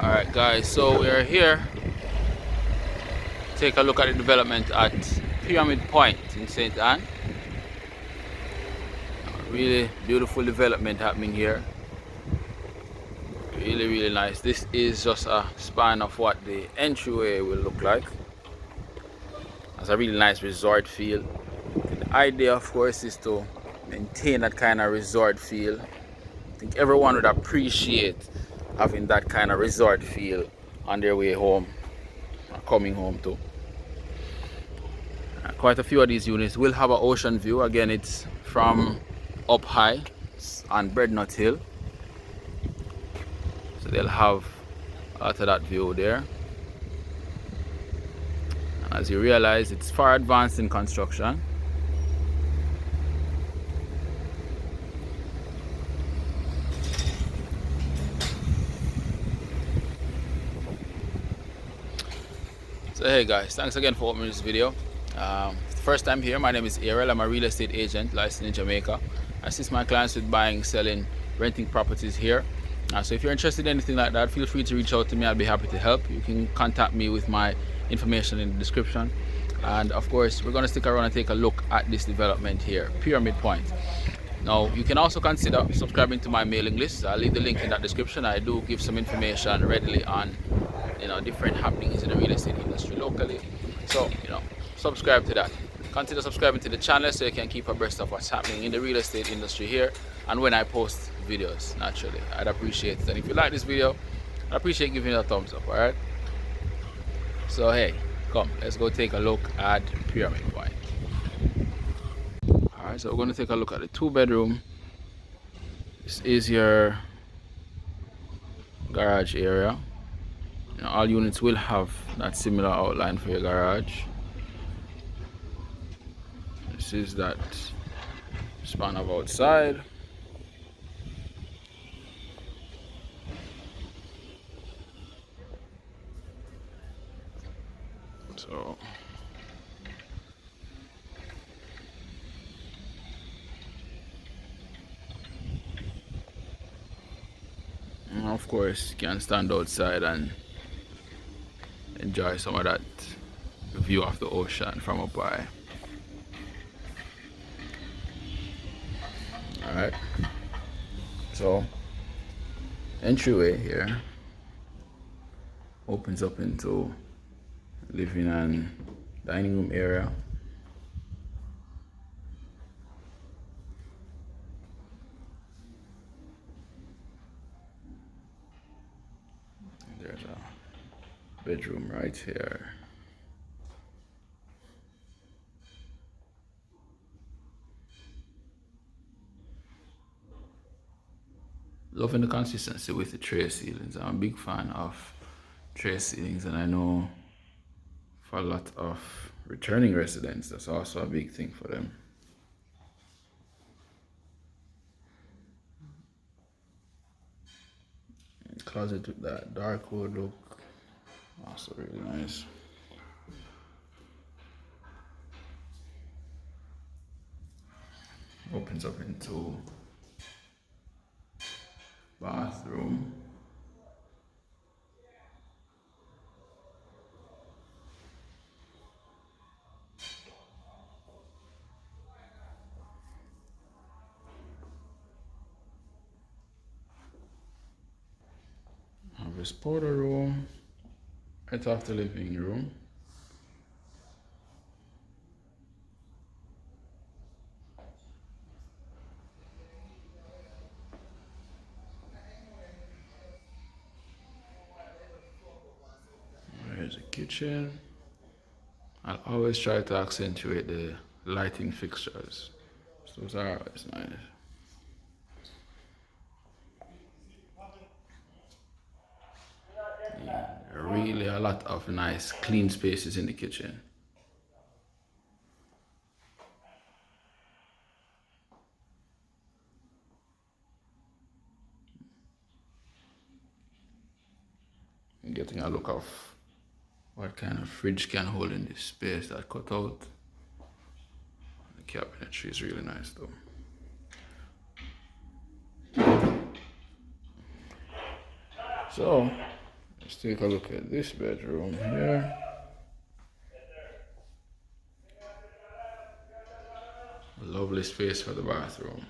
Alright guys, so we're here. Take a look at the development at Pyramid Point in St. Anne. Really beautiful development happening here. Really nice. This is just a span of what the entryway will look like. It's a really nice resort feel. The idea of course is to maintain that kind of resort feel. I think everyone would appreciate having that kind of resort feel on their way home or coming home too. Quite a few of these units will have an ocean view. Again, it's from up high on Breadnut Hill, so they'll have out of that view there. And as you realize, it's far advanced in construction. So hey guys, thanks again for watching this video. First time here, my name is Ariel. I'm a real estate agent licensed in Jamaica. I assist my clients with buying, selling, renting properties here. So if you're interested in anything like that, feel free to reach out to me. I'll be happy to help. You can contact me with my information in the description. And of course, we're going to stick around and take a look at this development here, Pyramid Point. Now, you can also consider subscribing to my mailing list. I'll leave the link in that description. I do give some information readily on different happenings in the real estate industry locally. So, subscribe to that. Consider subscribing to the channel so you can keep abreast of what's happening in the real estate industry here and when I post videos. Naturally, I'd appreciate it. And if you like this video, I'd appreciate giving it a thumbs up. Alright, so hey, come, let's go take a look at Pyramid Point. Alright, so we're going to take a look at the 2-bedroom. This is your garage area. All units will have that similar outline for your garage. This is that span of outside. So of course you can stand outside and enjoy some of that view of the ocean from up high. Alright, so entryway here opens up into living and dining room area. There's a bedroom right here. Loving the consistency with the tray ceilings. I'm a big fan of tray ceilings, and I know for a lot of returning residents that's also a big thing for them. Closet with that dark wood look, also really nice. Opens up into bathroom. Have this powder room right off the living room. There's a kitchen. I'll always try to accentuate the lighting fixtures. So those are always nice. Yeah, really a lot of nice clean spaces in the kitchen. I'm getting a look of what kind of fridge can hold in this space, that cutout. The cabinetry is really nice though. So Let's take a look at this bedroom here. A lovely space for the bathroom.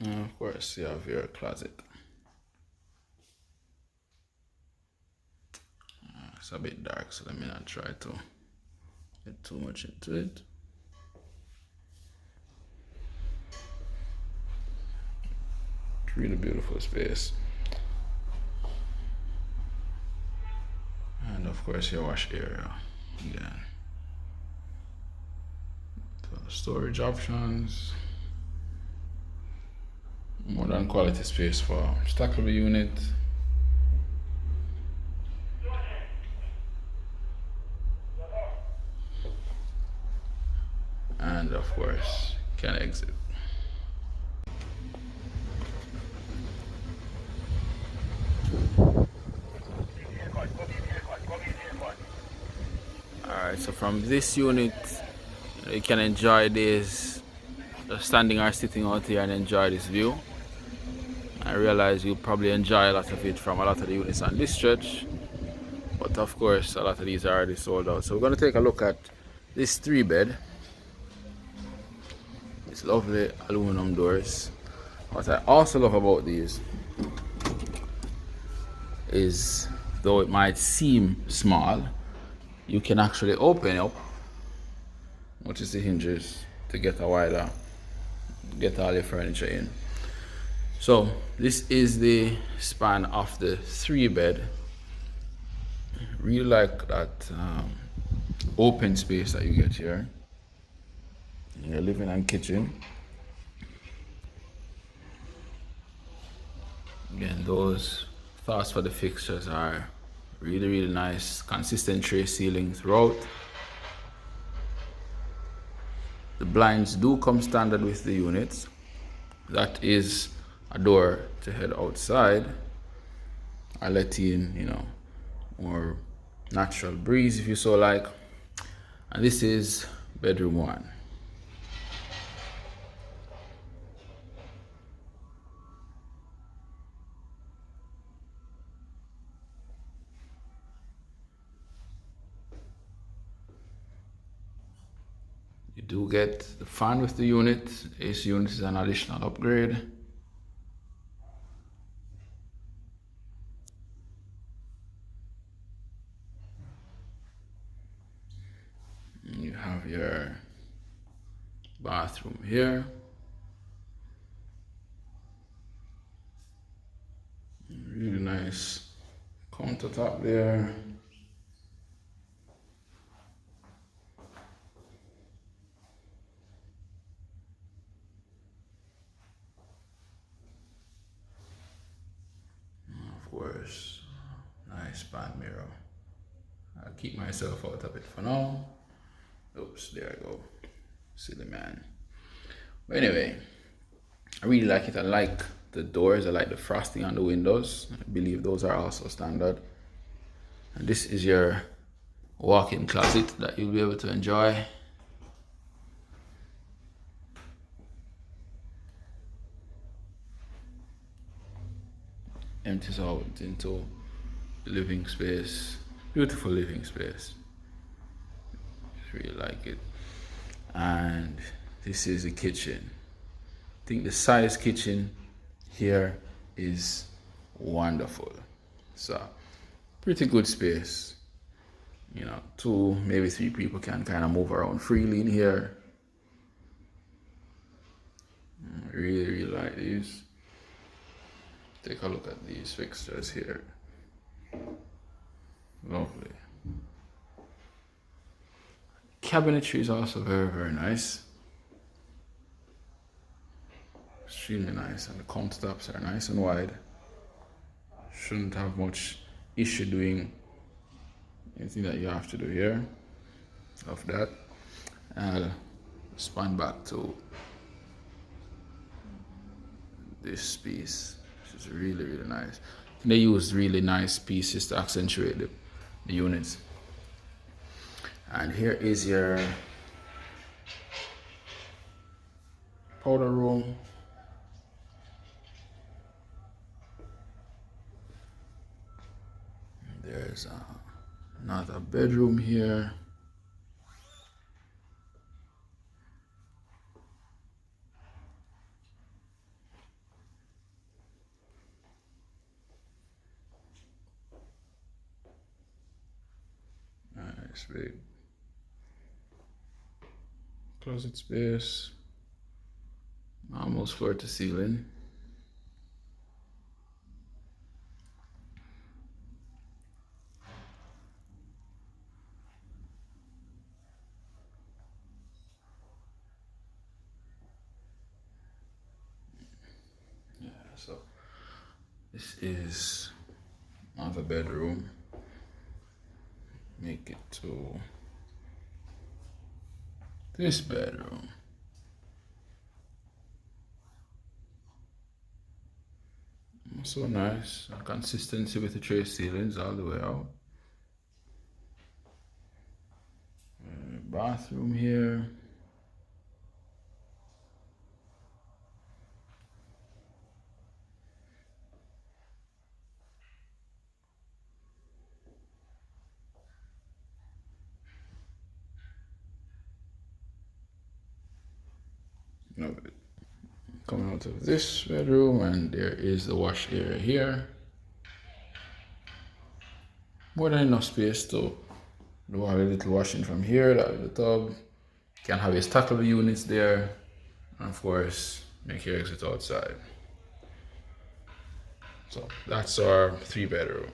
And of course, you have your closet. It's a bit dark, so let me not try to get too much into it. It's really beautiful space. And of course, your wash area again. So storage options. Modern quality space for stackable unit. And of course, can exit. Alright, so from this unit, you can enjoy this, just standing or sitting out here and enjoy this view. I realize you'll probably enjoy a lot of it from a lot of the units on this stretch, but of course a lot of these are already sold out. So we're going to take a look at this 3-bed. It's lovely aluminum doors. What I also love about these is, though it might seem small, you can actually open up, which is the hinges, to get a wider, get all your furniture in. So this is the span of the 3-bed. Really like that open space that you get here in your living and kitchen. Again, those thoughts for the fixtures are really nice. Consistent tray ceiling throughout. The blinds do come standard with the units. That is a door to head outside. I let in, more natural breeze if you so like. And this is bedroom 1. You do get the fan with the unit. AC unit is an additional upgrade. And you have your bathroom here. Really nice countertop there. Of course, nice pan mirror. I'll keep myself out of it for now. Oops, there I go. Silly man. But anyway, I really like it. I like the doors. I like the frosting on the windows. I believe those are also standard. And this is your walk-in closet that you'll be able to enjoy. Empties out into the living space. Beautiful living space. Really like it. And this is the kitchen. I think the size kitchen here is wonderful. So pretty good space. 2, maybe 3 people can kind of move around freely in here. I really like these. Take a look at these fixtures here. Lovely. Cabinetry is also very nice. Extremely nice, and the countertops are nice and wide. Shouldn't have much issue doing anything that you have to do here of that. And I'll span back to this piece, which is really, really nice. They use really nice pieces to accentuate the units. And here is your powder room. There's another bedroom here. Nice big closet space, almost floor to ceiling. Yeah, so this is another bedroom. Make it to this bedroom. So nice. Consistency with the tray ceilings all the way out. Bathroom here. No, coming out of this bedroom, and there is the wash area here. More than enough space to do a little washing from here. That is the tub. You can have your stackable units there, and of course make your exit outside. So that's our 3-bedroom.